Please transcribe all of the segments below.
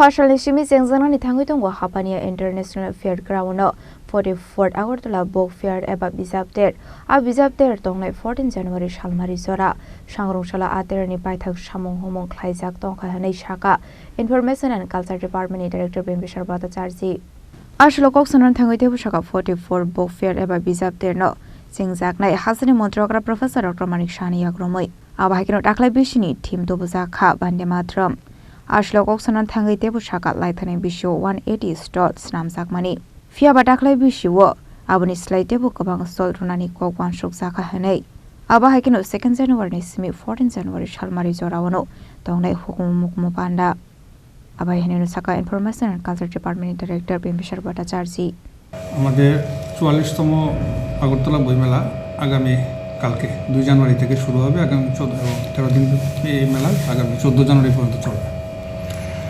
Phasal Simi Chengjaknani Thangwi Tongo Hapania International Fairground 44th Agartala Book Fair eba Bichap Ter Bichap Ter Tongnai 14 January Salmari Jora Sangrongsalo Aterni Paithak Samung Humung Khlaijak Tongkha Sakha Information and Culture Department Director Bimbisar Bhattacharjee Ashlokok Sanan Thangwi Tongo 44 Book Fair eba Bichap Ter no Chengjaknani Hasani Montrokra Professor Dr. Chini Agromoi Abahikino Khlai Bishini Team to Sakha Bande Matram Ashlokok Sanan Thangwi Tongo Laithani Bisho 180 stalls Namjakmani Fia Bataklai Bishiwo Abuni Slide Table Kabang Stall Runani Kok One Shok Sakha Hanei Abahikino 2nd January Simi 14 January Salmari Jora Tongnai Humung Mupanda Abahinu Sakha Information and Culture Department Director Bimbisar Bhattacharjee আমাদের 44তম আগরতলা বইমেলা আগামী কালকে 2 জানুয়ারি থেকে শুরু হবে আগামী 13 দিন এই মেলা আগামী 14 জানুয়ারি পর্যন্ত চলবে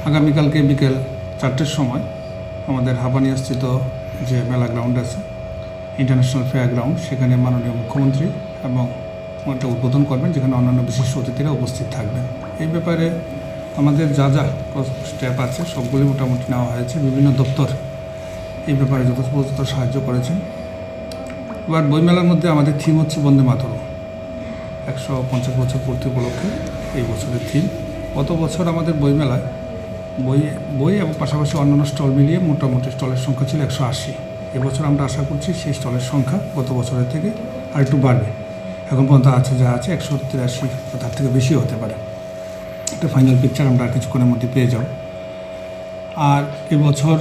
আগামী কালকে বিকেল 4টের সময় আমাদের হাপানিয়া স্থিত যে মেলা গ্রাউন্ড আছে ইন্টারন্যাশনাল ফেয়ার গ্রাউন্ড সেখানে মাননীয় মুখ্যমন্ত্রী এবং ওটা উদ্বোধন করবেন যেখানে অন্যান্য বিশিষ্ট অতিথিরা উপস্থিত থাকবেন এই ব্যাপারে আমাদের যা স্টেপ আছে সবগুলি মোটামুটি নেওয়া হয়েছে বিভিন্ন দপ্তর এই ব্যাপারে যথোপযুক্ত সাহায্য করেছেন এবার বইমেলার মধ্যে আমাদের থিম হচ্ছে বন্দে মাতরম 150 বছর পূর্তি উপলক্ষে এই বছরের থিম গত বছর আমাদের বইমেলায় বই এবং পাশাপাশি অন্যান্য স্টল মিলিয়ে মোটামুটি স্টলের সংখ্যা ছিল 180 এবছর আমরা আশা করছি সেই স্টলের সংখ্যা গত বছরের থেকে আর একটু বাড়বে এখন পর্যন্ত আছে যা আছে 183 তার থেকে বেশি হতে পারে একটা ফাইনাল পিকচার আমরা কিছুক্ষণের মধ্যে পেয়ে যাব আর এবছর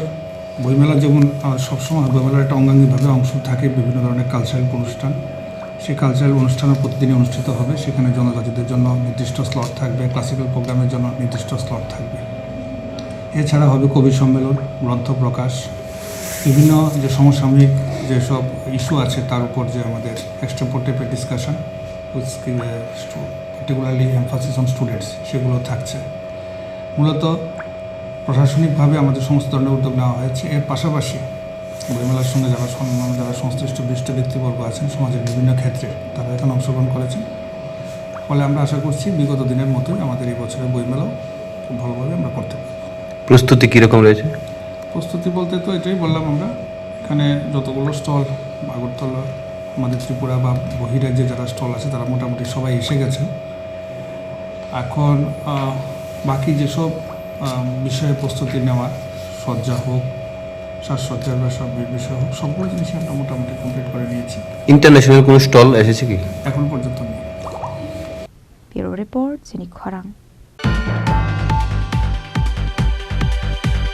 বইমেলা যেমন সবসময় বইমেলার একটা অঙ্গাঙ্গিভাবে অংশ থাকে বিভিন্ন ধরনের কালচারাল অনুষ্ঠান সেই কালচারাল অনুষ্ঠানও প্রতিদিনই অনুষ্ঠিত হবে সেখানে জনজাতিদের জন্য নির্দিষ্ট স্লট থাকবে ক্লাসিক্যাল প্রোগ্রামের জন্য নির্দিষ্ট স্লট থাকবে এছাড়া হবে কবি সম্মেলন গ্রন্থ প্রকাশ বিভিন্ন যে সমসাময়িক যেসব ইস্যু আছে তার উপর যে আমাদের এক্সট্রাপোর্টেটিভ discussion particularly emphasis on students সেগুলো থাকছে মূলত প্রশাসনিকভাবে আমাদের সমস্ত ধরনের উদ্যোগ নেওয়া হয়েছে এর পাশাপাশি বইমেলার সঙ্গে যারা সংশ্লিষ্ট বিশিষ্ট ব্যক্তিবর্গ আছেন সমাজের বিভিন্ন ক্ষেত্রে তারা এখানে অংশগ্রহণ করেছেন ফলে আমরা আশা করছি বিগত দিনের মতোই আমাদের এই বছরের বইমেলাও খুব ভালোভাবে আমরা করতে পারব প্রস্তুতি কীরকম রয়েছে প্রস্তুতি বলতে তো এটাই বললাম আমরা এখানে যতগুলো স্টল আগরতলা আমাদের ত্রিপুরা বা বহিরাজ্যে যারা স্টল আছে তারা মোটামুটি সবাই এসে গেছেন এখন বাকি যেসব বিষয়ে প্রস্তুতি নেওয়া সজ্জা হোক সাজসজ্জার বা সব বিষয় হোক সবগুলো জিনিসই আমরা মোটামুটি কমপ্লিট করে নিয়েছি ইন্টারন্যাশনাল কোনো স্টল এসেছে কি এখন পর্যন্ত নেই ব্যুরো রিপোর্ট চিনি খরাং